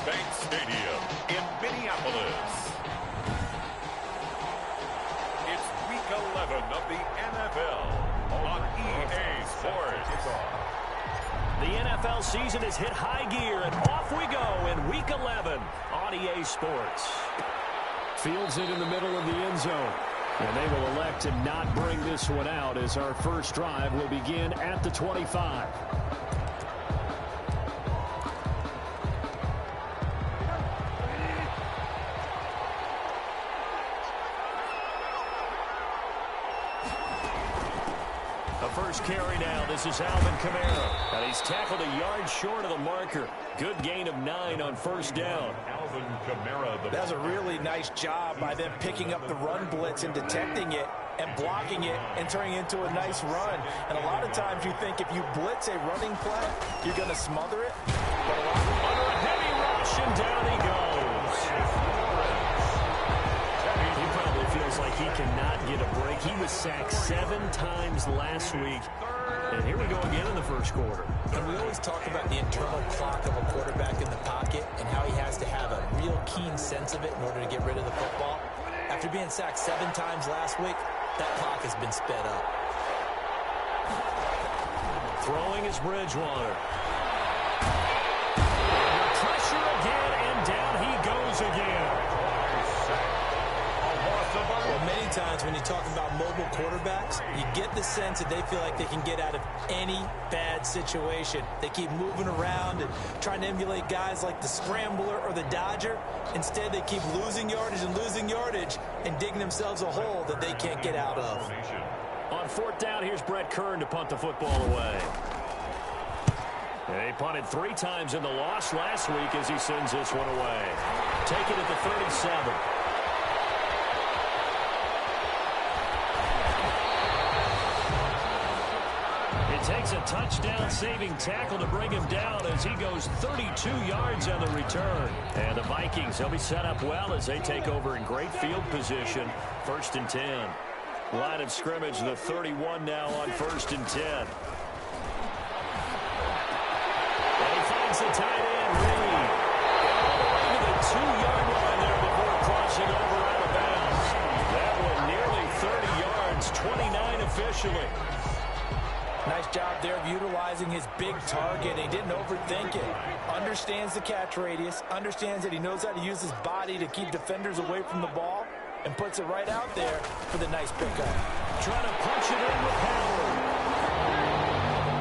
Bank Stadium in Minneapolis. It's Week 11 of the NFL on EA Sports. The NFL season has hit high gear, and off we go in Week 11 on EA Sports. Fields it in the middle of the end zone. And they will elect to not bring this one out as our first drive will begin at the 25. First carry now. This is Alvin Kamara. And he's tackled a yard short of the marker. Good gain of 9 on first down. Alvin Kamara. That's a really nice job by them picking up the run blitz and detecting it and blocking it and turning it into a nice run. And a lot of times you think if you blitz a running play, you're going to smother it. But under a heavy rush, and down he goes. He probably feels like he cannot get a break. He was sacked 7 times last week. And here we go again in the first quarter. And we always talk about the internal clock of a quarterback in the pocket and how he has to have a real keen sense of it in order to get rid of the football. After being sacked 7 times last week, that clock has been sped up. Throwing is Bridgewater. Under pressure again, and down he goes again. Well, many times when you talk about mobile quarterbacks, you get the sense that they feel like they can get out of any bad situation. They keep moving around and trying to emulate guys like the Scrambler or the Dodger. Instead, they keep losing yardage and digging themselves a hole that they can't get out of. On fourth down, here's Brett Kern to punt the football away. They punted 3 times in the loss last week as he sends this one away. Take it at the 37. Takes a touchdown-saving tackle to bring him down as he goes 32 yards on the return. And the Vikings, they'll be set up well as they take over in great field position. 1st and 10. Line of scrimmage, the 31 now on 1st and 10. And he finds the tight end, Reed. All the way to the 2-yard line there before crossing over out of bounds. That one nearly 30 yards, 29 officially. Nice job there of utilizing his big target. He didn't overthink it. Understands the catch radius. Understands that he knows how to use his body to keep defenders away from the ball. And puts it right out there for the nice pickup. Trying to punch it in with Howard.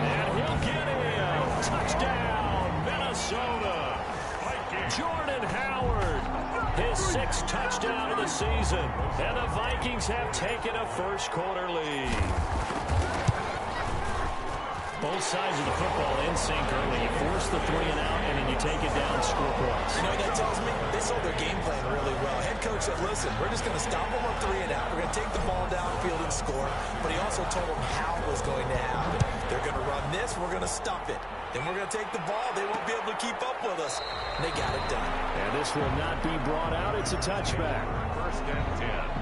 And he'll get in. Touchdown, Minnesota. Jordan Howard. His 6th touchdown of the season. And the Vikings have taken a first quarter lead. Both sides of the football in sync early. You force the 3 and out, and then you take it down, score points. You know what that tells me? They sold their game plan really well. Head coach said, listen, we're just going to stop them on 3 and out. We're going to take the ball downfield and score. But he also told them how it was going to happen. They're going to run this. We're going to stop it. Then we're going to take the ball. They won't be able to keep up with us. And they got it done. And this will not be brought out. It's a touchback. 1st and 10.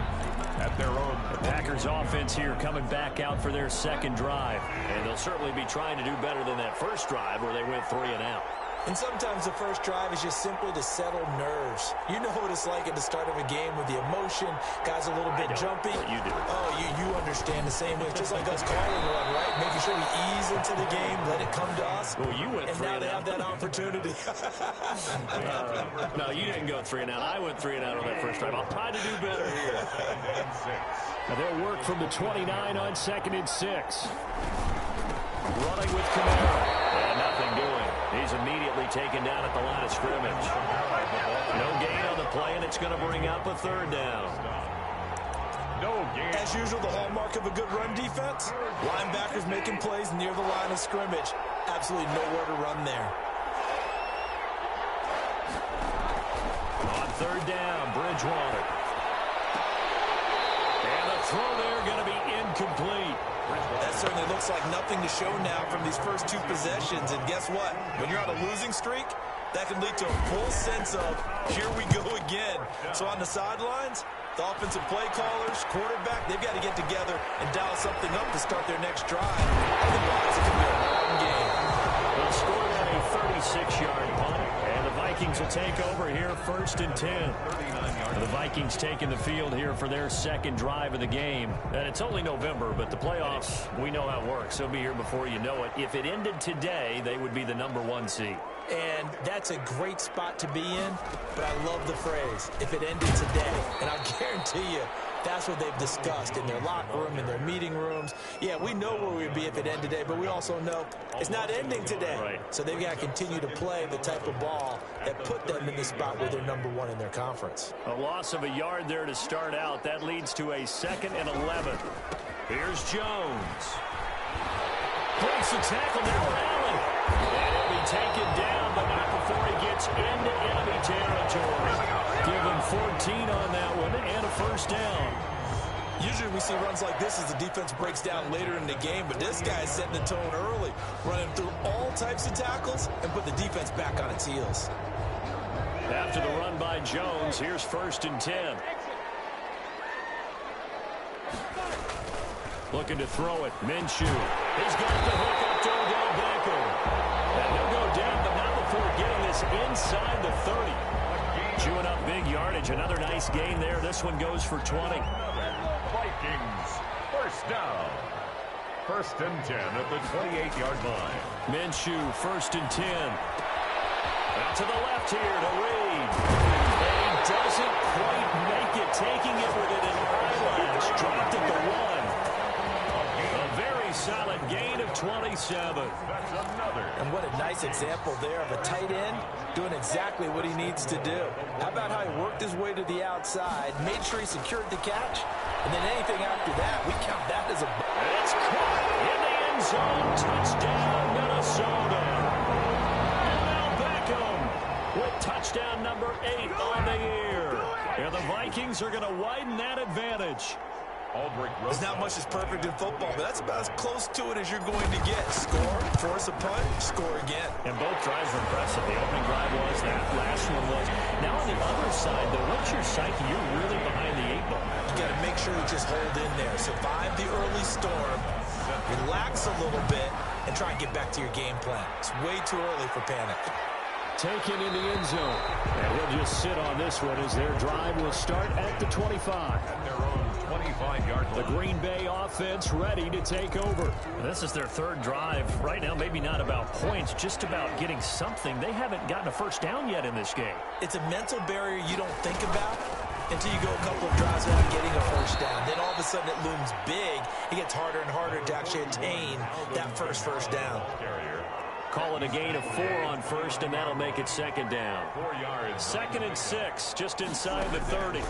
At their own. The Packers offense here coming back out for their 2nd drive. And they'll certainly be trying to do better than that first drive where they went 3 and out. And sometimes the first drive is just simply to settle nerves. You know what it's like at the start of a game with the emotion. Guys a little bit jumpy. You do. Oh, you understand the same way. It's just like us calling one, right? Making sure we ease into the game, let it come to us. Well, you went 3 and out. And now they have that opportunity. No, you didn't go 3 and out. I went 3 and out on that first drive. I'll try to do better here. Now they'll work from the 29 on 2nd and 6. Running with Kamara. And nothing doing. He's immediately taken down at the line of scrimmage. No gain on the play, and it's going to bring up a 3rd down. No gain. As usual, the hallmark of a good run defense, linebackers making plays near the line of scrimmage. Absolutely nowhere to run there. On 3rd down, Bridgewater. And the throw there going to be incomplete. That certainly looks like nothing to show now from these first 2 possessions. And guess what? When you're on a losing streak, that can lead to a full sense of, here we go again. So on the sidelines, the offensive play callers, quarterback, they've got to get together and dial something up to start their next drive. Otherwise, it could be a long game. They'll score on a 36-yard punt, and the Vikings Vikings will take over here, 1st and 10. The Vikings taking the field here for their second drive of the game. And it's only November, but the playoffs, we know how it works. They'll be here before you know it. If it ended today, they would be the #1 seed. And that's a great spot to be in, but I love the phrase, if it ended today. And I guarantee you, that's what they've discussed in their locker room, in their meeting rooms. Yeah, we know where we'd be if it ended today, but we also know it's not ending today. Right. So they've got to continue to play the type of ball that put them in the spot where they're #1 in their conference. A loss of a yard there to start out. That leads to a 2nd and 11. Here's Jones. Breaks the tackle, now Allen. And he'll be taken down, but not before he gets into enemy territory. Give him 14 on that one and a 1st down. Usually we see runs like this as the defense breaks down later in the game, but this guy is setting the tone early, running through all types of tackles and put the defense back on its heels. After the run by Jones, here's 1st and 10. Looking to throw it. Minshew. He's got the hook up to Odell Beckham. And he'll go down, but not before getting this inside the 30. Chewing up big yardage. Another nice gain there. This one goes for 20. Vikings, 1st down. 1st and 10 at the 28-yard line. Minshew, 1st and 10. Out to the left here to Reed. And he doesn't quite make it, taking it within an eyelash. Dropped at the 1. A very solid gain of 27. That's another. And what a nice example there of a tight end doing exactly what he needs to do. How about how he worked his way to the outside, made sure he secured the catch, and then anything after that, we count that as a... It's caught in the end zone. Touchdown, Minnesota. Odell Beckham with touchdown number 8 on the year. And the Vikings are going to widen that advantage. There's not much that's perfect in football, but that's about as close to it as you're going to get. Score, force a punt, score again. And both drives were impressive. The opening drive was, that last one was. Now on the other side, though, what's your psyche? You're really behind the 8 ball. You got to make sure you just hold in there. Survive the early storm, relax a little bit, and try and get back to your game plan. It's way too early for panic. Taken in the end zone. And we'll just sit on this one as their drive will start at the 25. At their own 25-yard line. The Green Bay offense ready to take over. This is their 3rd drive. Right now, maybe not about points, just about getting something. They haven't gotten a 1st down yet in this game. It's a mental barrier you don't think about until you go a couple of drives without getting a 1st down. Then all of a sudden it looms big. It gets harder and harder to actually attain that first down. Call it a gain of 4 on 1st, and that'll make it 2nd down. 4 yards. 2nd and 6, just inside the 30.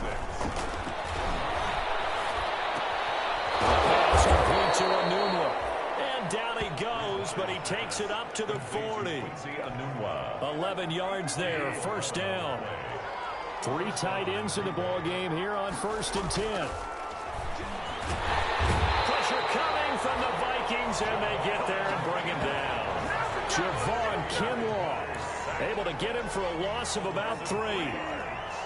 Pass complete to Enunwa. And down he goes, but he takes it up to the 40. 11 yards there, 1st down. 3 tight ends in the ball game here on 1st and 10. Pressure coming from the Vikings, and they get there and bring him down. Javon Kinlaw able to get him for a loss of about 3.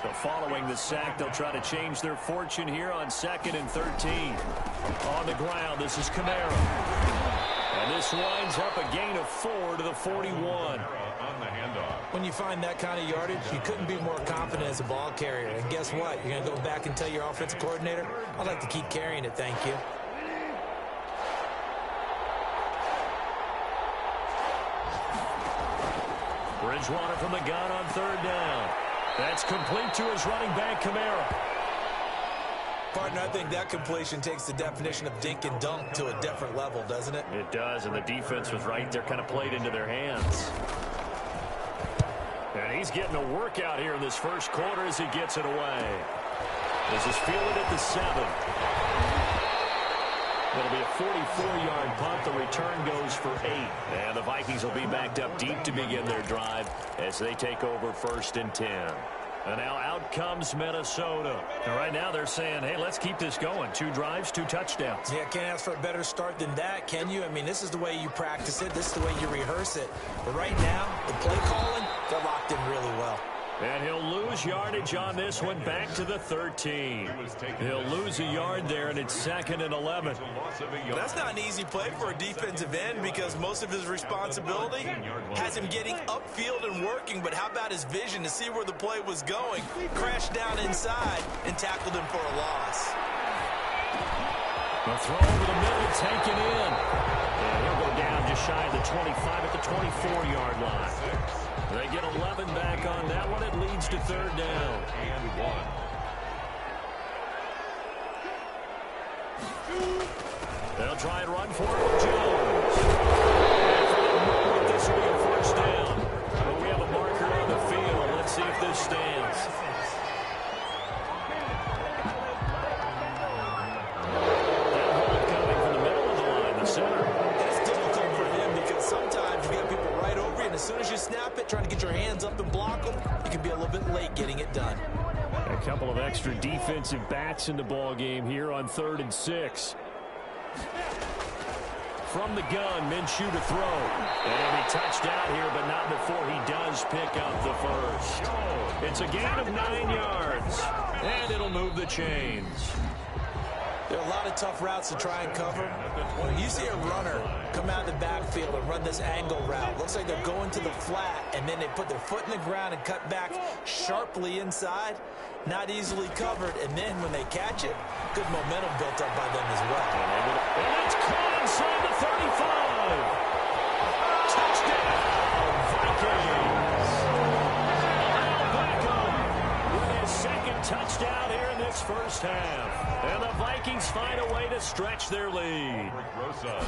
So following the sack, they'll try to change their fortune here on 2nd and 13. On the ground, this is Kamara. And this winds up a gain of 4 to the 41. On the handoff. When you find that kind of yardage, you couldn't be more confident as a ball carrier. And guess what? You're going to go back and tell your offensive coordinator, I'd like to keep carrying it, thank you. Bridgewater from the gun on 3rd down. That's complete to his running back, Kamara. Partner, I think that completion takes the definition of dink and dunk to a different level, doesn't it? It does, and the defense was right there, kind of played into their hands. And he's getting a workout here in this 1st quarter as he gets it away. This is fielded at the 7. It'll be a 44-yard punt. The return goes for 8. And the Vikings will be backed up deep to begin their drive as they take over 1st and 10. And now out comes Minnesota. And right now they're saying, hey, let's keep this going. 2 drives, 2 touchdowns. Yeah, can't ask for a better start than that, can you? I mean, this is the way you practice it. This is the way you rehearse it. But right now, the play calling, they're locked in really well. And he'll lose yardage on this one back to the 13. He'll lose a yard there, and it's 2nd and 11. That's not an easy play for a defensive end because most of his responsibility has him getting upfield and working. But how about his vision to see where the play was going? Crashed down inside and tackled him for a loss. The throw over the middle, taken in. And he'll go down just shy of the 25 at the 24-yard line. They get 11 back on that one. It leads to 3rd down. And 1. They'll try and run for it with Jones. This will be a 1st down. But we have a marker on the field. Let's see if this stands. That hold coming from the middle of the line, the center. It's difficult for him because sometimes you get people right over you, and as soon as you snap it, trying to get your hands up and block them, you can be a little bit late getting it done. A couple of extra defensive backs in the ball game here on 3rd and 6. From the gun, Minshew to throw. And he'll be touched out here, but not before he does pick up the 1st. It's a gain of 9 yards, and it'll move the chains. There are a lot of tough routes to try and cover. When you see a runner come out of the backfield and run this angle route, looks like they're going to the flat, and then they put their foot in the ground and cut back sharply inside. Not easily covered, and then when they catch it, good momentum built up by them as well. And it's caught inside the 35. Touchdown, Vikings. Beckham with his 2nd touchdown here in this 1st half. And the Vikings find a way to stretch their lead.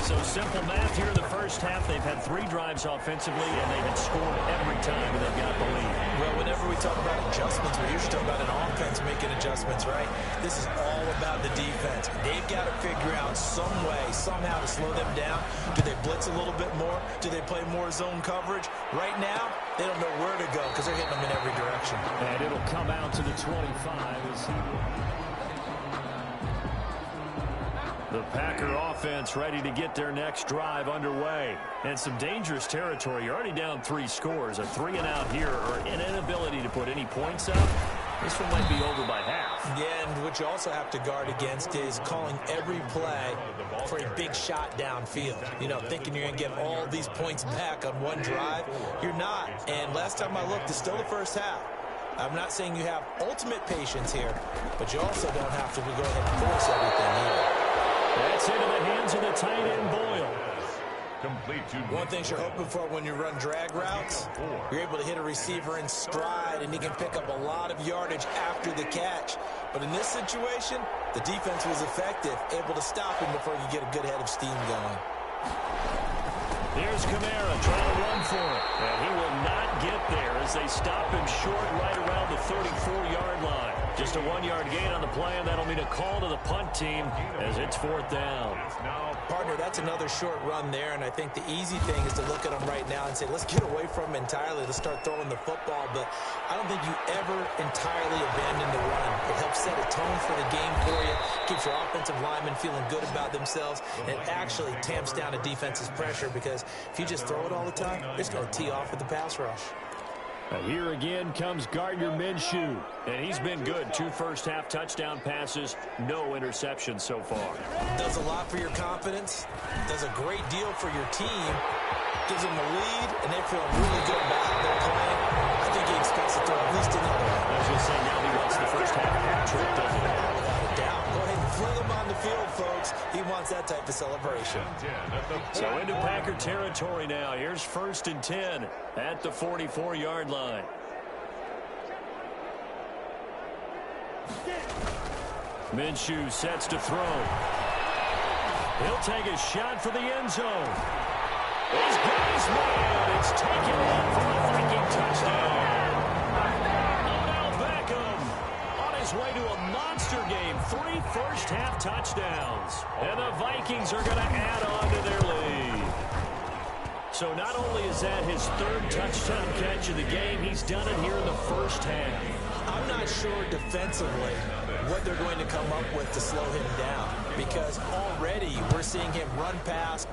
So simple math here in the 1st half. They've had 3 drives offensively, and they had scored every time, and they've got the lead. Well, whenever we talk about adjustments, we're usually talking about an offense making adjustments, right? This is all about the defense. They've got to figure out some way, somehow to slow them down. Do they blitz a little bit more? Do they play more zone coverage? Right now, they don't know where to go because they're hitting them in every direction. And it'll come out to the 25 as he... The Packer offense ready to get their next drive underway. And some dangerous territory. You're already down 3 scores. A 3-and-out here or an inability to put any points up. This one might be over by half. Yeah, and what you also have to guard against is calling every play for a big shot downfield. You know, thinking you're going to get all these points back on one drive. You're not. And last time I looked, it's still the 1st half. I'm not saying you have ultimate patience here, but you also don't have to go ahead and force everything either. That's into the hands of the tight end, Boyle. One thing you're hoping for when you run drag routes, you're able to hit a receiver in stride, and he can pick up a lot of yardage after the catch. But in this situation, the defense was effective, able to stop him before you get a good head of steam going. Here's Kamara trying to run for it. And he will not get there as they stop him short right around the 34-yard line. Just a 1-yard gain on the play, and that'll mean a call to the punt team as it's 4th down. Partner, that's another short run there, and I think the easy thing is to look at him right now and say, let's get away from him entirely. Let's start throwing the football, but I don't think you ever entirely abandon the run. It helps set a tone for the game for you, keeps your offensive linemen feeling good about themselves, and it actually tamps down a defense's pressure because if you just throw it all the time, it's going to tee off with the pass rush. Here again comes Gardner Minshew, and he's been good. 2 first-half touchdown passes, no interceptions so far. Does a lot for your confidence, does a great deal for your team, gives them a lead, and they feel really good about how they're playing. I think he expects to throw at least another one. I was going to say, now he wants the first-half hat-trick, doesn't he? Without a doubt. Go ahead and fling him on the field, folks. He wants that type of celebration. So into Packer territory now. Here's 1st and 10 at the 44-yard line. Minshew sets to throw. He'll take a shot for the end zone. He's got his man. It's taken in for a Viking touchdown. Odell Beckham on his way to a monster game. 3 first-half touchdowns. And the Vikings are going to add on to their lead. So not only is that his 3rd touchdown catch of the game, he's done it here in the 1st half. I'm not sure defensively what they're going to come up with to slow him down, because already we're seeing him run past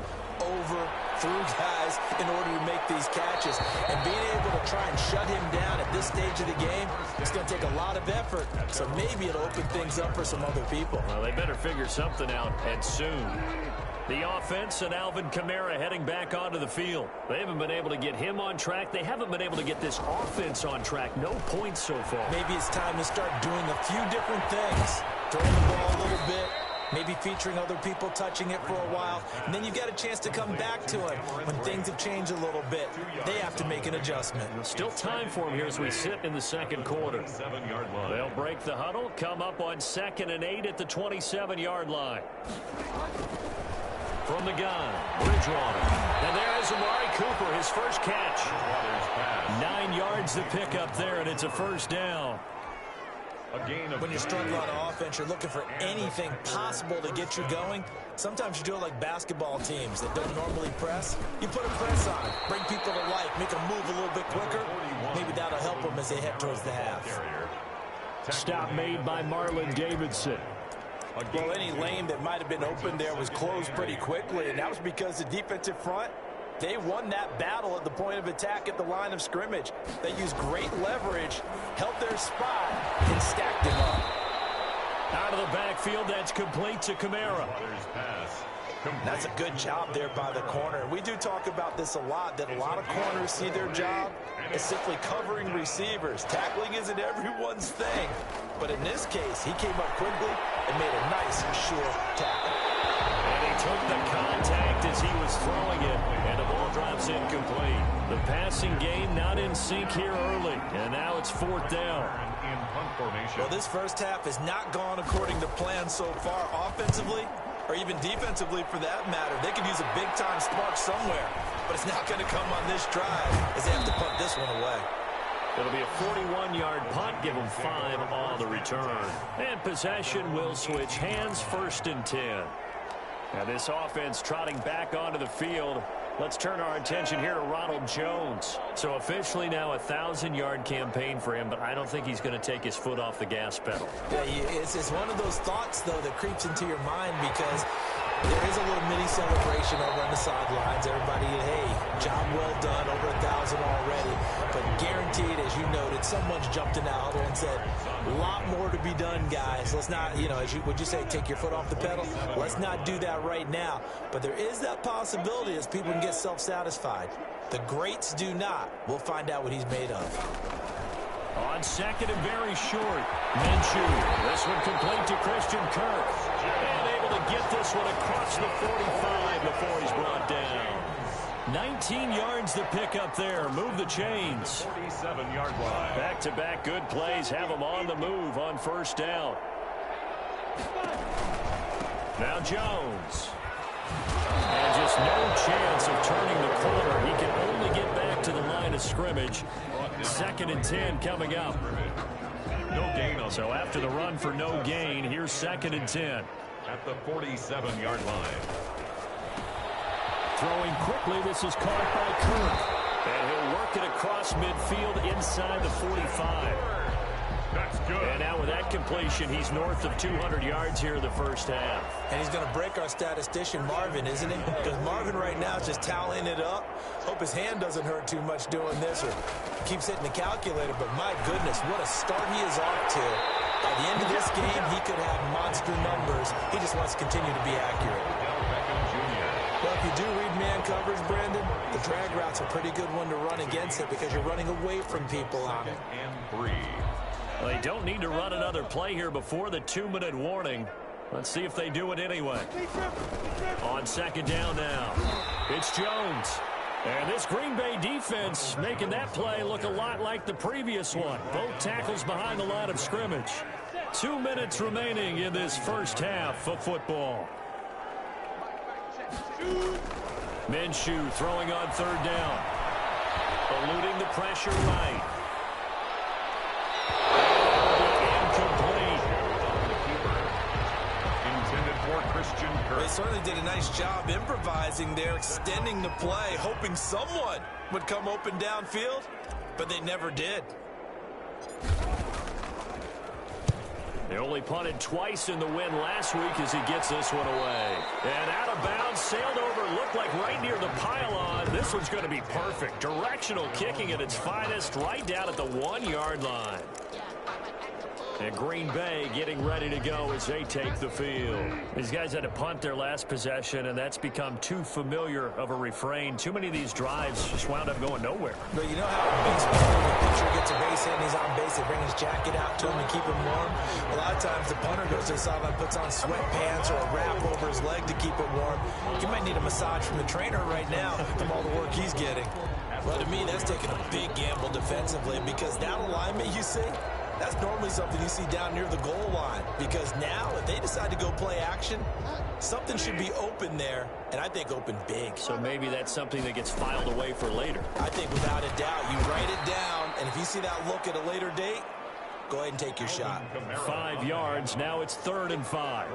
over through guys in order to make these catches. And being able to try and shut him down at this stage of the game, it's going to take a lot of effort. So maybe it'll open things up for some other people. Well, they better figure something out, and soon. The offense and Alvin Kamara heading back onto the field. They haven't been able to get him on track. They haven't been able to get this offense on track. No points so far. Maybe it's time to start doing a few different things. Throwing the ball a little bit. Maybe featuring other people touching it for a while. And then you get a chance to come back to it when things have changed a little bit. They have to make an adjustment. Still time for him here as we sit in the second quarter. They'll break the huddle, come up on 2nd and 8 at the 27-yard line. From the gun, Bridgewater. And there is Amari Cooper, his first catch. 9 yards to pick up there, and it's a first down. When you're struggling on offense, you're looking for anything possible to get you going. Sometimes you do it like basketball teams that don't normally press. You put a press on, bring people to life, make them move a little bit quicker. Maybe that'll help them as they head towards the half. Stop made by Marlon Davidson. Well, any lane that might have been open there was closed pretty quickly, and that was because the defensive front, they won that battle at the point of attack at the line of scrimmage. They used great leverage, held their spot, and stacked him up. Out of the backfield, that's complete to Kamara. That's a good job there by the corner. We do talk about this a lot, that a lot of corners see their job as simply covering receivers. Tackling isn't everyone's thing. But in this case, he came up quickly and made a nice, sure tackle. And he took the contact as he was throwing it, and the ball drops incomplete. The passing game not in sync here early, and now it's 4th down. Well, this first half has not gone according to plan so far offensively, or even defensively for that matter. They could use a big-time spark somewhere, but it's not going to come on this drive as they have to punt this one away. It'll be a 41-yard punt, give them 5 on the return. And possession will switch hands, 1st and 10. Now this offense trotting back onto the field. Let's turn our attention here to Ronald Jones. So officially now a 1,000-yard campaign for him, but I don't think he's going to take his foot off the gas pedal. Yeah, it's one of those thoughts, though, that creeps into your mind because there is a little mini celebration over on the sidelines. Everybody, hey, job well done, over 1,000 already. But guaranteed, as you noted, someone's jumped in that huddle and said, a lot more to be done, guys. Let's not, would you say, take your foot off the pedal? Let's not do that right now. But there is that possibility as people can get self-satisfied. The greats do not. We'll find out what he's made of. On 2nd and very short, Minshew. This one complete to Christian Kirk. And able to get this one across the 45 before he's brought down. 19 yards to pick up there. Move the chains. 47-yard line. Back-to-back good plays have him on the move on 1st down. Now Jones. And just no chance of turning the corner. He can only get back to the line of scrimmage. 2nd and 10 coming up. No gain on. So after the run for no gain, here's 2nd and 10. At the 47-yard line. Throwing quickly, this is caught by Kirk. And he'll work it across midfield inside the 45. That's good. And now with that completion, he's north of 200 yards here in the first half. And he's going to break our statistician, Marvin, isn't he? Because Marvin right now is just tallying it up. Hope his hand doesn't hurt too much doing this or keeps hitting the calculator. But my goodness, what a start he is off to. By the end of this game, he could have monster numbers. He just wants to continue to be accurate. Well, if you do read man coverage, Brandon, the drag route's a pretty good one to run against it because you're running away from people on it. And 3. Well, they don't need to run another play here before the 2-minute warning. Let's see if they do it anyway. On 2nd down now, it's Jones. And this Green Bay defense making that play look a lot like the previous one. Both tackles behind the line of scrimmage. 2 minutes remaining in this first half of football. Minshew throwing on 3rd down. Eluding the pressure right. Incomplete. Intended for Christian Kirk. They certainly did a nice job improvising there, extending the play, hoping someone would come open downfield, but they never did. They only punted twice in the win last week as he gets this one away. And out of bounds, sailed over, looked like right near the pylon. This one's going to be perfect. Directional kicking at its finest, right down at the 1-yard line. And Green Bay getting ready to go as they take the field. These guys had to punt their last possession, and that's become too familiar of a refrain. Too many of these drives just wound up going nowhere. But you know how in baseball, when the pitcher gets a base hit and he's on base, they bring his jacket out to him to keep him warm? A lot of times the punter goes to the sideline, puts on sweatpants or a wrap over his leg to keep him warm. You might need a massage from the trainer right now from all the work he's getting. Well, to me, that's taking a big gamble defensively, because that alignment you see, that's normally something you see down near the goal line, because now if they decide to go play action, something should be open there, and I think open big. So maybe that's something that gets filed away for later. I think without a doubt, you write it down, and if you see that look at a later date, go ahead and take your shot. 5 yards. Now it's 3rd and 5.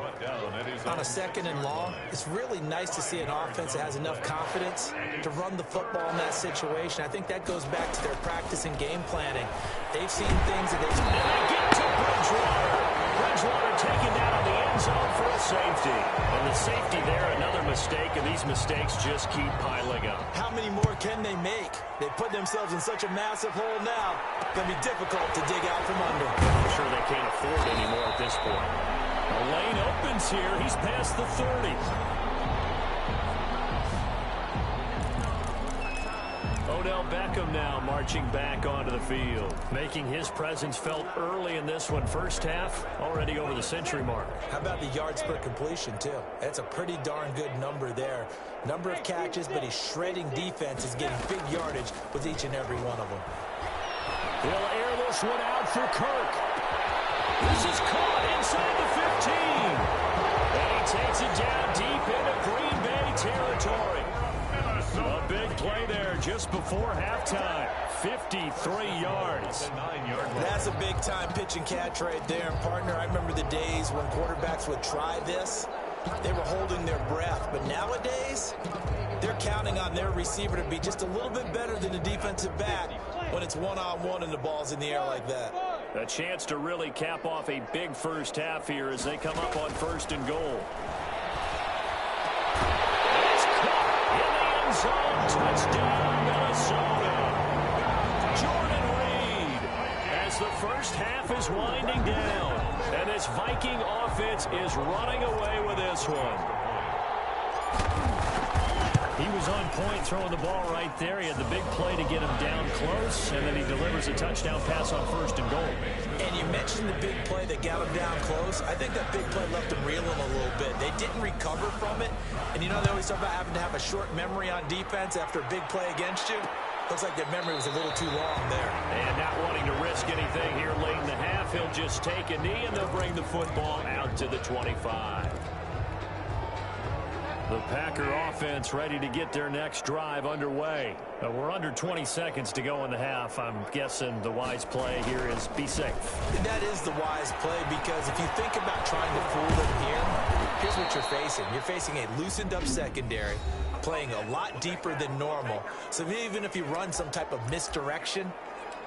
On a 2nd and long, it's really nice to see an offense that has enough confidence to run the football in that situation. I think that goes back to their practice and game planning. They've seen things that they've... And they get to Bridgewater. Bridgewater taken down on the end zone for a safety. And the safety there, another mistake, and these mistakes just keep piling up. How many more can they make? They put themselves in such a massive hole now. It's going to be difficult to dig out from under. I'm sure they can't afford anymore at this point. A lane opens here. He's past the 30. Odell Beckham now marching back onto the field, making his presence felt early in this one. First half, already over the century mark. How about the yards per completion, too? That's a pretty darn good number there. Number of catches, but his shredding defense is getting big yardage with each and every one of them. He'll air this one out for Kirk. This is caught inside the 15. And he takes it down deep into Green Bay territory. A big play there just before halftime. 53 yards. That's a big-time pitch and catch right there. And, partner, I remember the days when quarterbacks would try this. They were holding their breath. But nowadays, they're counting on their receiver to be just a little bit better than the defensive back when it's one-on-one and the ball's in the air like that. A chance to really cap off a big first half here as they come up on 1st and goal. It's caught in the end zone. Touchdown, Minnesota. Jordan Reed as the first half is winding down. And this Viking offense is running away with this one. He was on point throwing the ball right there. He had the big play to get him down close, and then he delivers a touchdown pass on 1st and goal. And you mentioned the big play that got him down close. I think that big play left him reeling a little bit. They didn't recover from it. And you know, they always talk about having to have a short memory on defense after a big play against you. Looks like that memory was a little too long there. And not wanting to risk anything here late in the half, he'll just take a knee, and they'll bring the football out to the 25. The Packer offense ready to get their next drive underway. We're under 20 seconds to go in the half. I'm guessing the wise play here is be safe. That is the wise play, because if you think about trying to fool them here, here's what you're facing. You're facing a loosened up secondary, playing a lot deeper than normal. So even if you run some type of misdirection,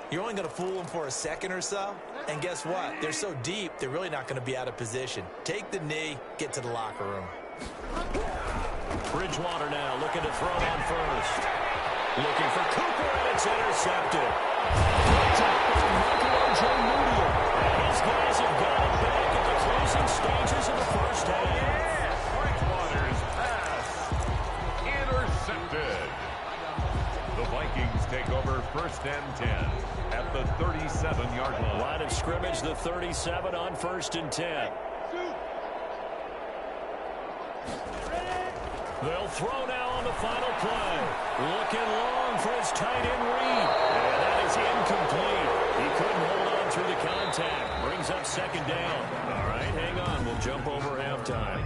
you're only going to fool them for a second or so. And guess what? They're so deep, they're really not going to be out of position. Take the knee, get to the locker room. Bridgewater now looking to throw on 1st. Looking for Cooper, and it's intercepted. These guys have got it back at the closing stages of the first half. Bridgewater's pass intercepted. The Vikings take over 1st and 10 at the 37-yard line. Line of scrimmage, the 37 on 1st and 10. They'll throw now on the final play. Looking long for his tight end Reed. And that is incomplete. He couldn't hold on through the contact. Brings up 2nd down. All right, hang on. We'll jump over halftime.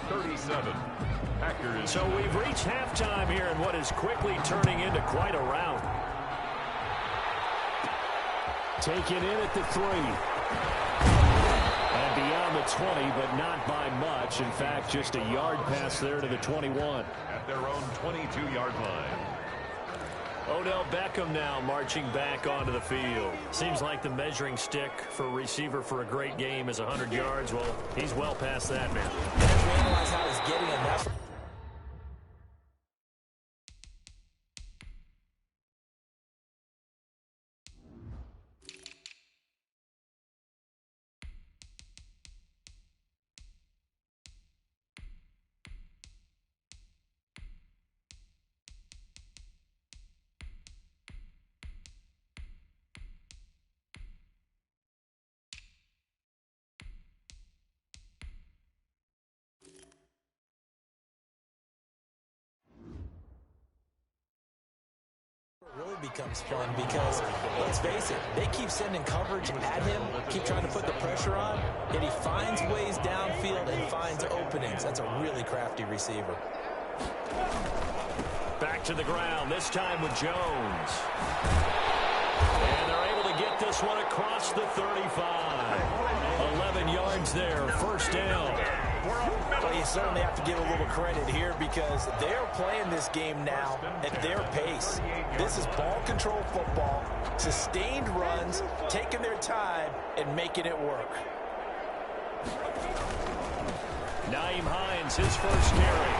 37. Packers. So we've reached halftime here in what is quickly turning into quite a rout. Taken in at the 3. And beyond the 20, but not by much. In fact, just a yard pass there to the 21. At their own 22-yard line. Odell Beckham now marching back onto the field. Seems like the measuring stick for a receiver for a great game is 100 yards. Well, he's well past that, man. As we analyze how he's getting it, that's really becomes fun because, let's face it, they keep sending coverage at him, keep trying to put the pressure on, and he finds ways downfield and finds openings. That's a really crafty receiver. Back to the ground, this time with Jones. And they're able to get this one across the 35. 11 yards there, first down. Well, you certainly have to give a little credit here because they're playing this game now at their pace. This is ball control football, sustained runs, taking their time, and making it work. Nyheim Hines, his first carry.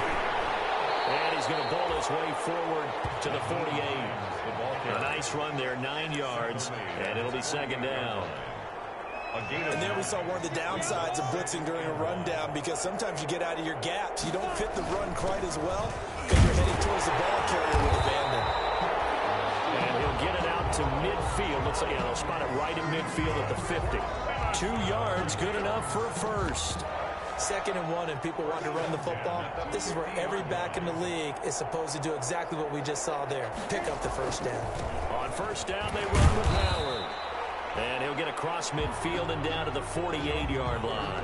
And he's going to bowl his way forward to the 48. A nice run there, 9 yards, and it'll be second down. And there we saw one of the downsides of blitzing during a rundown because sometimes you get out of your gaps. You don't fit the run quite as well because you're heading towards the ball carrier with abandon. And he'll get it out to midfield. Looks like they'll spot it right in midfield at the 50. 2 yards, good enough for a first. 2nd and 1 and people want to run the football. This is where every back in the league is supposed to do exactly what we just saw there. Pick up the first down. On first down, they run with Howard. And he'll get across midfield and down to the 48-yard line.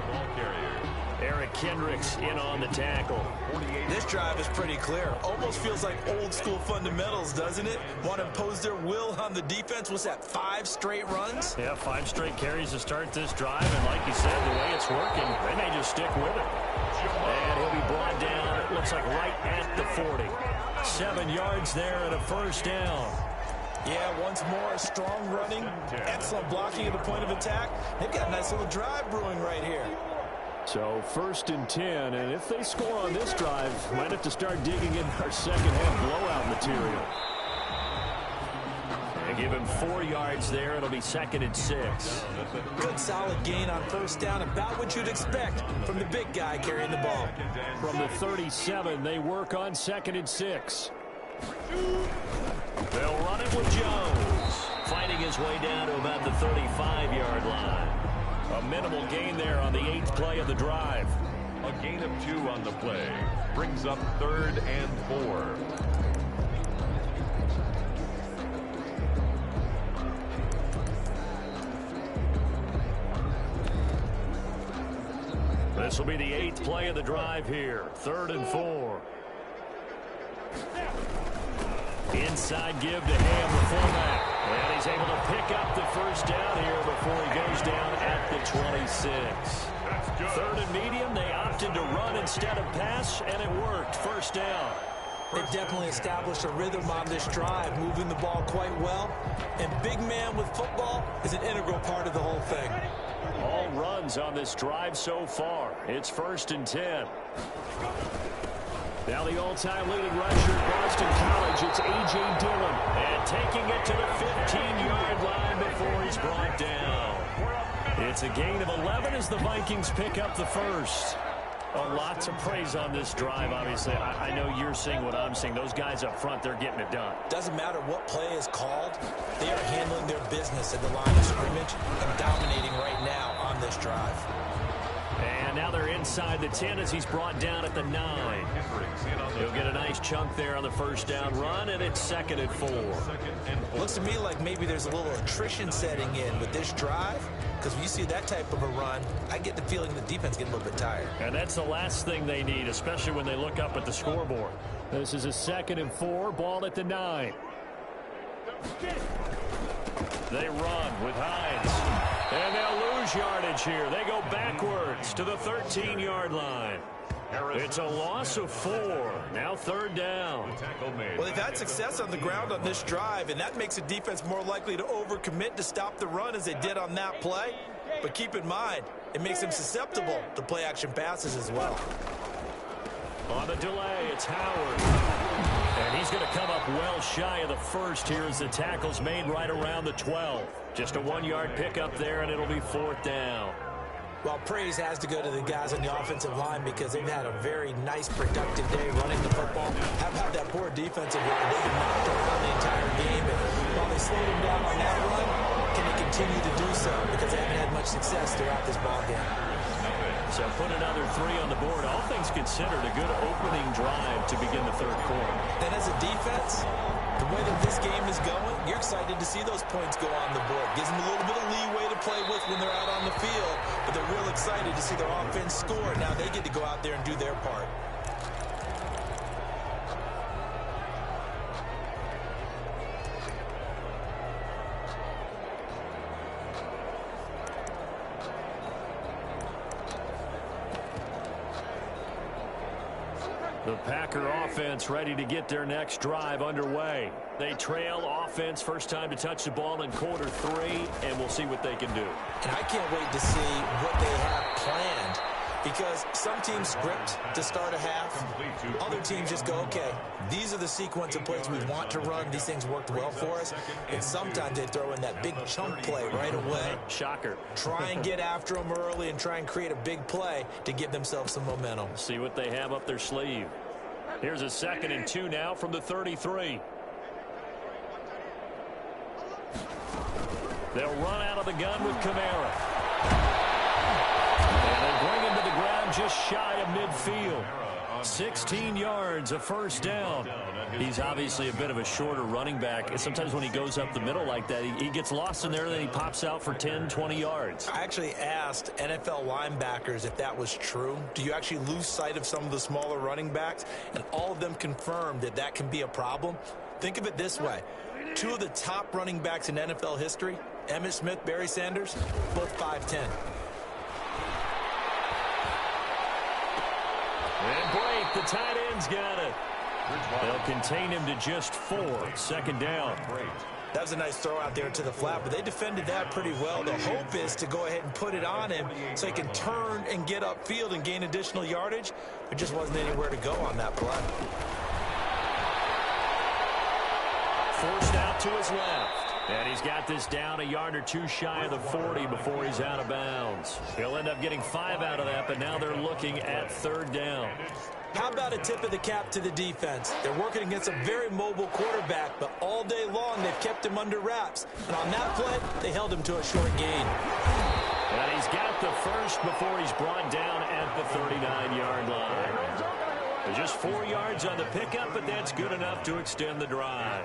Eric Kendricks in on the tackle. This drive is pretty clear. Almost feels like old-school fundamentals, doesn't it? Want to impose their will on the defense. What's that, 5 straight runs? Yeah, 5 straight carries to start this drive. And like you said, the way it's working, they may just stick with it. And he'll be brought down, it looks like right at the 40. 7 yards there and a first down. Yeah, once more, strong running, excellent blocking at the point of attack. They've got a nice little drive brewing right here. So 1st and 10, and if they score on this drive, might have to start digging in our second-half blowout material. They give him 4 yards there. It'll be 2nd and 6. Good solid gain on first down, about what you'd expect from the big guy carrying the ball. From the 37, they work on 2nd and 6. They'll run it with Jones, fighting his way down to about the 35-yard line. A minimal gain there on the 8th play of the drive. A gain of 2 on the play brings up 3rd and 4. This will be the 8th play of the drive here. 3rd and 4. Inside give to Ham, the fullback. And he's able to pick up the first down here before he goes down at the 26. 3rd and medium, they opted to run instead of pass, and it worked. First down. They've definitely established a rhythm on this drive, moving the ball quite well. And big man with football is an integral part of the whole thing. All runs on this drive so far. It's 1st and 10. Now the all-time leading rusher at Boston College, it's A.J. Dillon. And taking it to the 15-yard line before he's brought down. It's a gain of 11 as the Vikings pick up the first. Lots of praise on this drive, obviously. I know you're seeing what I'm seeing. Those guys up front, they're getting it done. Doesn't matter what play is called. They are handling their business at the line of scrimmage and dominating right now on this drive. And now they're inside the 10 as he's brought down at the 9. He'll get a nice chunk there on the first down run, and it's 2nd and 4. Looks to me like maybe there's a little attrition setting in with this drive, because when you see that type of a run, I get the feeling the defense getting a little bit tired. And that's the last thing they need, especially when they look up at the scoreboard. This is a 2nd and 4, ball at the 9. They run with Hines. And they'll lose yardage here. They go backwards to the 13-yard line. It's a loss of 4. Now third down. Well, they've had success on the ground on this drive, and that makes the defense more likely to overcommit to stop the run as they did on that play. But keep in mind, it makes them susceptible to play-action passes as well. On the delay, it's Howard. And he's going to come up well shy of the first here as the tackle's made right around the 12. Just a 1-yard pickup there, and it'll be fourth down. Well, praise has to go to the guys on the offensive line because they've had a very nice, productive day running the football. How about that poor defensive line? They've been knocked around the entire game, and while they slowed them down on that run, can they continue to do so because they haven't had much success throughout this ball game. So put another 3 on the board. All things considered, a good opening drive to begin the third quarter. And as a defense, the way that this game is going, you're excited to see those points go on the board. Gives them a little bit of leeway to play with when they're out on the field, but they're real excited to see their offense score. Now they get to go out there and do their part. The Packer offense ready to get their next drive underway. They trail offense first time to touch the ball in quarter 3, and we'll see what they can do. And I can't wait to see what they have planned because some teams script to start a half. Other teams just go, okay, these are the sequence of plays we want to run. These things worked well for us. And sometimes they throw in that big chunk play right away. Shocker. Try and get after them early and try and create a big play to give themselves some momentum. See what they have up their sleeve. Here's a 2nd and 2 now from the 33. They'll run out of the gun with Kamara. And they bring him to the ground just shy of midfield. 16 yards, a first down. He's obviously a bit of a shorter running back. And sometimes when he goes up the middle like that, he gets lost in there, then he pops out for 10, 20 yards. I actually asked NFL linebackers if that was true. Do you actually lose sight of some of the smaller running backs? And all of them confirmed that that can be a problem. Think of it this way. 2 of the top running backs in NFL history, Emmitt Smith, Barry Sanders, both 5'10". And break, the tight end's got it. They'll contain him to just 4. 2nd down. That was a nice throw out there to the flat, but they defended that pretty well. The hope is to go ahead and put it on him so he can turn and get upfield and gain additional yardage. There just wasn't anywhere to go on that play. Forced out to his left. And he's got this down a yard or 2 shy of the 40 before he's out of bounds. He'll end up getting 5 out of that, but now they're looking at 3rd down. How about a tip of the cap to the defense? They're working against a very mobile quarterback, but all day long they've kept him under wraps. And on that play, they held him to a short gain. And he's got the first before he's brought down at the 39-yard line. Just 4 yards on the pickup, but that's good enough to extend the drive.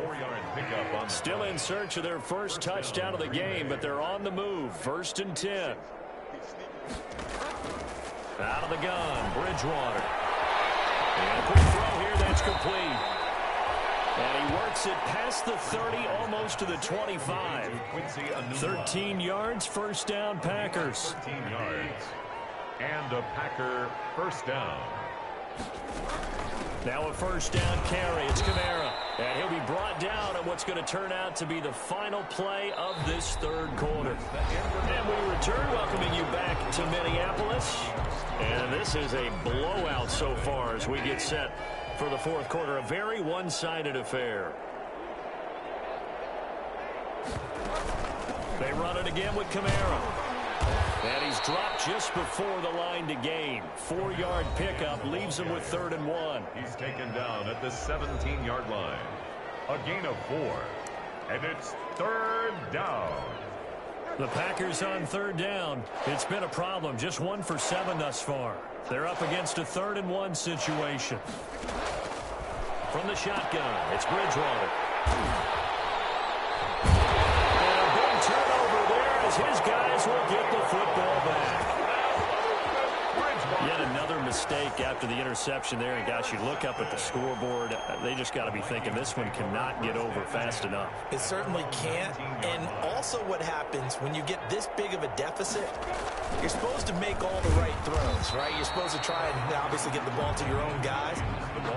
Still in search of their first touchdown of the game, but they're on the move. 1st and 10. Out of the gun, Bridgewater. And a quick throw here, that's complete. And he works it past the 30, almost to the 25. 13 yards, first down, Packers. 13 yards. And a Packer first down. Now a first down carry. It's Kamara. And he'll be brought down on what's going to turn out to be the final play of this 3rd quarter. And we return, welcoming you back to Minneapolis. And this is a blowout so far as we get set for the 4th quarter. A very one-sided affair. They run it again with Kamara. And he's dropped just before the line to gain. 4-yard pickup leaves him with 3rd and 1. He's taken down at the 17-yard line. A gain of 4. And it's 3rd down. The Packers on 3rd down. It's been a problem. Just 1 for 7 thus far. They're up against a 3rd and 1 situation. From the shotgun, it's Bridgewater. And a big turnover there as his guys will get the football back. Yet another mistake after the interception there. And, gosh, you look up at the scoreboard. They just got to be thinking this one cannot get over fast enough. It certainly can't. And also what happens when you get this big of a deficit, you're supposed to make all the right throws, right? You're supposed to try and obviously get the ball to your own guys.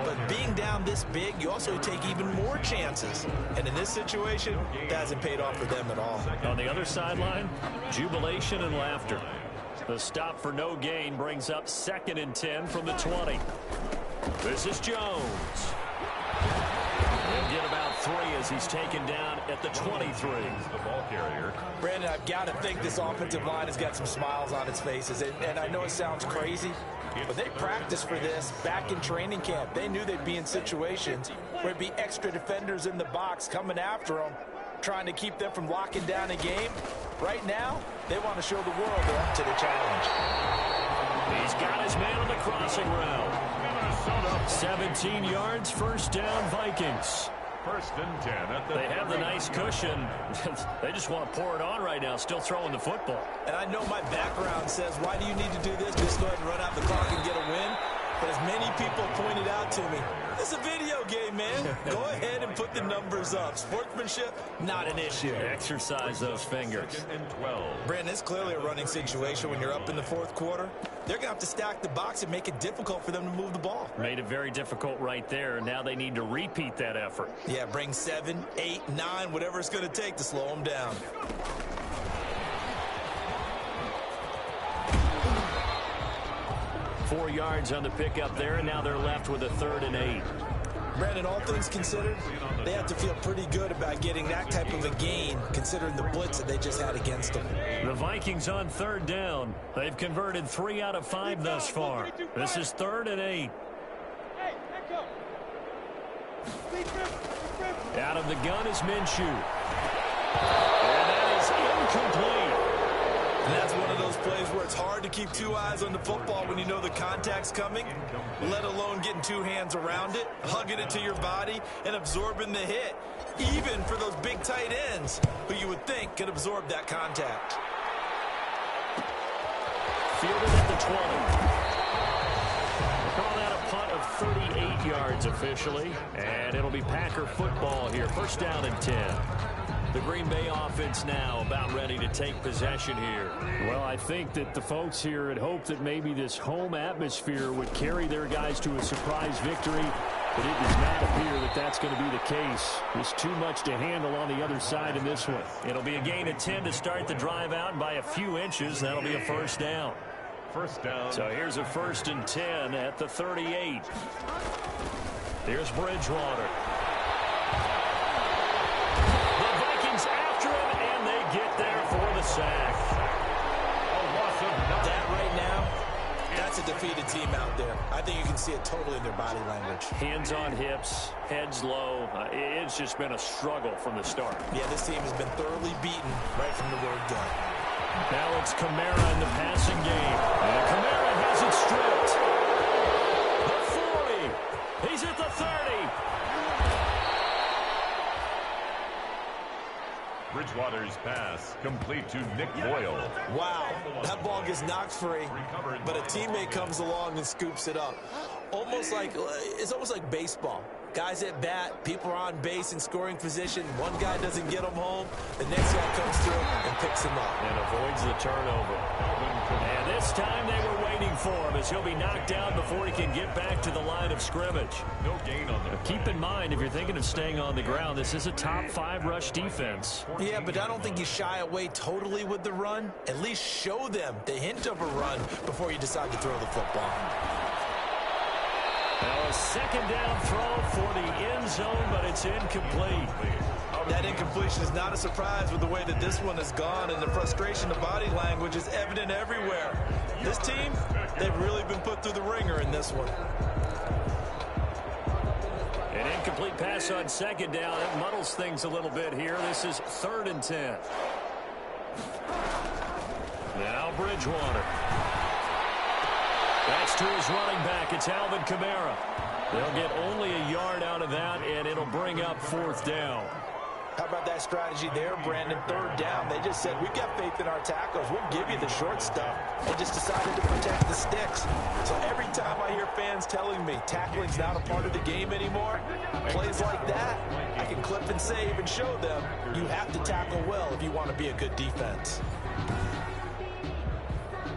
But being down this big, you also take even more chances. And in this situation, that hasn't paid off for them at all. On the other sideline, jubilation and laughter. The stop for no gain brings up 2nd and 10 from the 20. This is Jones. He'll get about 3 as he's taken down at the 23. The ball carrier. Brandon, I've got to think this offensive line has got some smiles on its faces. And I know it sounds crazy, but they practiced for this back in training camp. They knew they'd be in situations where it'd be extra defenders in the box coming after them, trying to keep them from locking down a game. Right now, they want to show the world they're up to the challenge. He's got his man on the crossing route. 17 yards, 1st down, Vikings. 1st and 10 at the They have the nice cushion. They just want to pour it on right now, still throwing the football. And I know my background says, why do you need to do this? Just go ahead and run out the clock and get a win. But as many people pointed out to me, it's a video game, man. Go ahead and put the numbers up. Sportsmanship, not an issue. Exercise those fingers. 2nd and 12. Brandon, it's clearly a running situation when you're up in the 4th quarter. They're going to have to stack the box and make it difficult for them to move the ball. Made it very difficult right there. Now they need to repeat that effort. Yeah, bring 7, 8, 9, whatever it's going to take to slow them down. Four yards on the pickup there, and now they're left with a 3rd and 8. Brandon, all things considered, they have to feel pretty good about getting that type of a gain, considering the blitz that they just had against them. The Vikings on 3rd down. They've converted 3 out of 5 thus far. This is 3rd and 8. Out of the gun is Minshew. And that is incomplete. And that's one of those plays where it's hard to keep 2 eyes on the football when you know the contact's coming, let alone getting 2 hands around it, hugging it to your body, and absorbing the hit, even for those big tight ends who you would think could absorb that contact. Fielded at the 20. We'll call that a punt of 38 yards officially, and it'll be Packer football here. 1st down and 10. The Green Bay offense now about ready to take possession here. Well, I think that the folks here had hoped that maybe this home atmosphere would carry their guys to a surprise victory, but it does not appear that that's going to be the case. There's too much to handle on the other side in this one. It'll be a gain of 10 to start the drive out by a few inches. That'll be a 1st down. 1st down. So here's a 1st and 10 at the 38. Here's Bridgewater. After him, and they get there for the sack. That right now, that's a defeated team out there. I think you can see it totally in their body language. Hands on hips, heads low. It's just been a struggle from the start. Yeah, this team has been thoroughly beaten right from the word go. Now it's Kamara in the passing game. And Kamara has it stripped. The 40. He's at the 30. Bridgewater's pass complete to Nick Boyle. Wow, that ball gets knocked free, but a teammate comes along and scoops it up. It's almost like baseball. Guys at bat, people are on base in scoring position. One guy doesn't get them home. The next guy comes through and picks him up. And avoids the turnover. And this time they were waiting for him as he'll be knocked down before he can get back to the line of scrimmage. No gain on the Keep in mind, if you're thinking of staying on the ground, this is a top 5 rush defense. Yeah, but I don't think you shy away totally with the run. At least show them the hint of a run before you decide to throw the football. Now a 2nd down throw for the end zone, but it's incomplete. That incompletion is not a surprise with the way that this one has gone, and the frustration of body language is evident everywhere. This team, they've really been put through the ringer in this one. An incomplete pass on 2nd down. It muddles things a little bit here. This is 3rd and 10. Now Bridgewater. That's to his running back. It's Alvin Kamara. They'll get only a yard out of that, and it'll bring up 4th down. How about that strategy there, Brandon? Third down, they just said, we've got faith in our tackles. We'll give you the short stuff. They just decided to protect the sticks. So every time I hear fans telling me tackling's not a part of the game anymore, plays like that, I can clip and save and show them you have to tackle well if you want to be a good defense.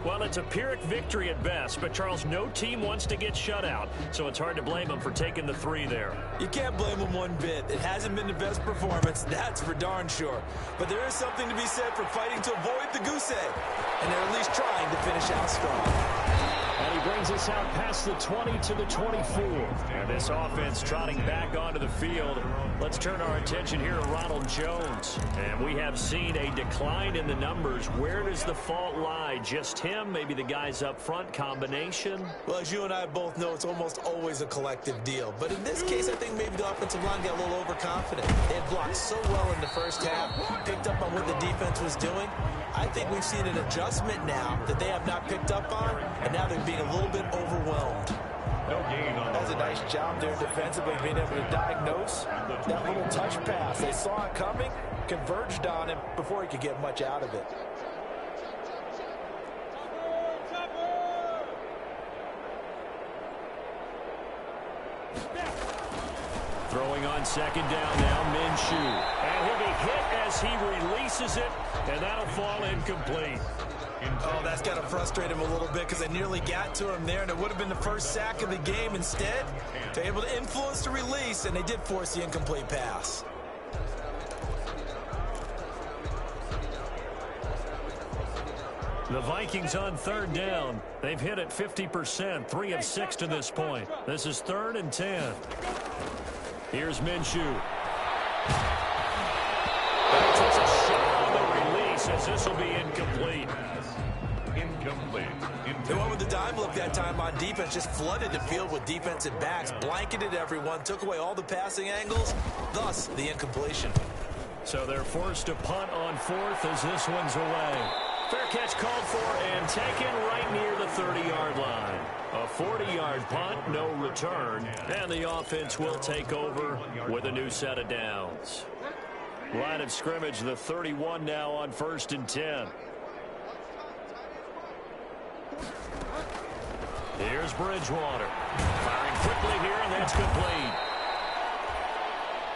Well, it's a Pyrrhic victory at best, but, Charles, no team wants to get shut out, so it's hard to blame them for taking the 3 there. You can't blame them one bit. It hasn't been the best performance, that's for darn sure. But there is something to be said for fighting to avoid the goose egg, and they're at least trying to finish out strong. And he brings us out past the 20 to the 24. And this offense trotting back onto the field. Let's turn our attention here to Ronald Jones. And we have seen a decline in the numbers. Where does the fault lie? Just him? Maybe the guys up front? Combination? Well, as you and I both know, it's almost always a collective deal. But in this case, I think maybe the offensive line got a little overconfident. They had blocked so well in the first half, picked up on what the defense was doing. I think we've seen an adjustment now that they have not picked up on, and now they're being a little bit overwhelmed. No gain on That's a nice job there defensively, being able to diagnose that little touch pass. They saw it coming, converged on him before he could get much out of it. Throwing on second down now, Minshew. And he'll be hit as he releases it, and that'll fall incomplete. Oh, that's got to frustrate him a little bit because they nearly got to him there, and it would have been the first sack of the game. Instead, they're able to influence the release, and they did force the incomplete pass. The Vikings on third down. They've hit it 50%, 3 of 6 to this point. This is 3rd and 10. Here's Minshew. Takes a shot on the release as this will be incomplete. They went with the dime look that time on defense, just flooded the field with defensive backs, blanketed everyone, took away all the passing angles, thus the incompletion. So they're forced to punt on 4th as this one's away. Fair catch called for and taken right near the 30-yard line. A 40-yard punt, no return, and the offense will take over with a new set of downs. Line of scrimmage, the 31 now on 1st and 10. Here's Bridgewater. Firing quickly here, and that's complete.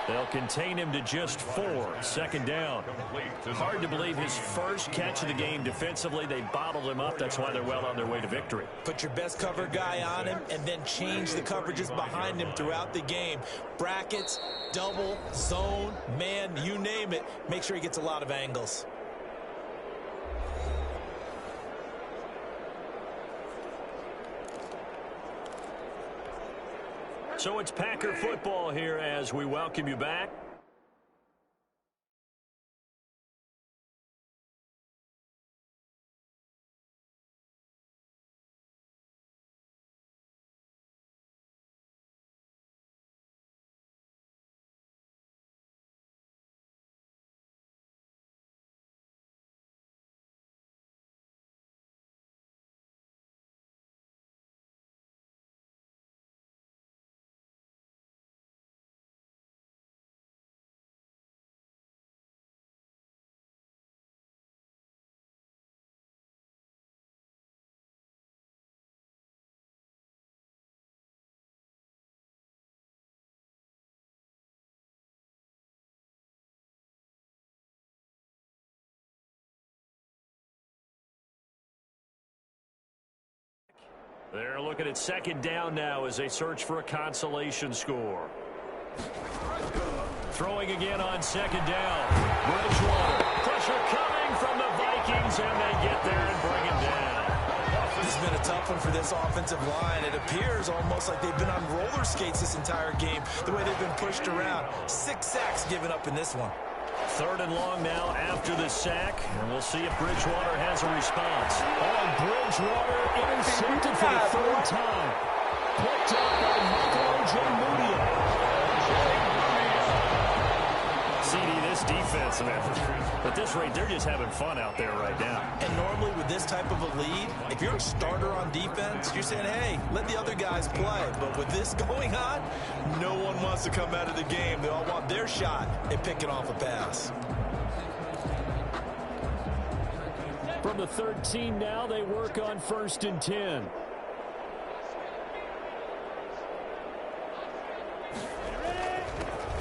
They'll contain him to just 4. 2nd down. Hard to believe his first catch of the game defensively. They bottled him up. That's why they're well on their way to victory. Put your best cover guy on him and then change the coverages behind him throughout the game. Brackets, double, zone, man, you name it. Make sure he gets a lot of angles. So it's Packer football here as we welcome you back. They're looking at 2nd down now as they search for a consolation score. Throwing again on 2nd down. Bridgewater. Pressure coming from the Vikings, and they get there and bring him down. This has been a tough one for this offensive line. It appears almost like they've been on roller skates this entire game, the way they've been pushed around. 6 sacks given up in this one. 3rd and long now after the sack, and we'll see if Bridgewater has a response. Oh, Bridgewater intercepted for the 3rd time. Picked up by Michael O.J. Mudia. CD, this this defense, man, at this rate, they're just having fun out there right now. And normally with this type of a lead, if you're a starter on defense, you're saying, hey, let the other guys play. But with this going on, no one wants to come out of the game. They all want their shot at picking off a pass. From the 13 now, they work on 1st and 10.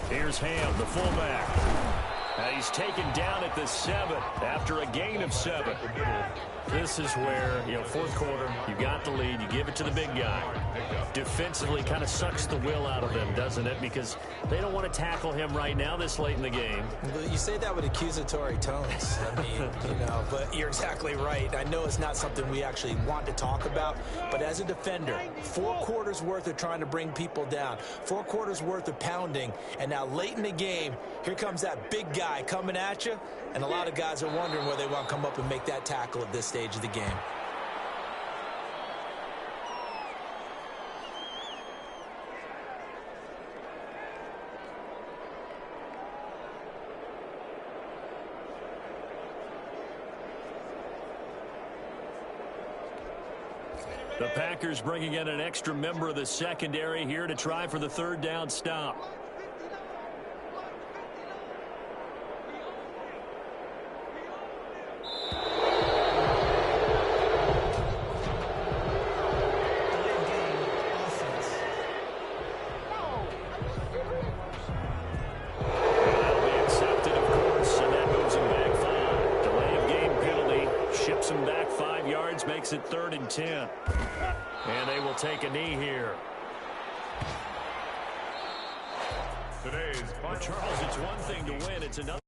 Here's Ham, the fullback. He's taken down at the 7 after a gain of 7. This is where, fourth quarter, you got the lead, you give it to the big guy. Defensively kind of sucks the will out of them, doesn't it? Because they don't want to tackle him right now this late in the game. You say that with accusatory tones. I mean, but you're exactly right. I know it's not something we actually want to talk about, but as a defender, 4 quarters worth of trying to bring people down, 4 quarters worth of pounding, and now late in the game, here comes that big guy coming at you, and a lot of guys are wondering whether they want to come up and make that tackle at this stage of the game. The Packers bringing in an extra member of the secondary here to try for the 3rd down stop. Makes it 3rd and 10. And they will take a knee here. Today's Charles, it's one thing to win. It's another.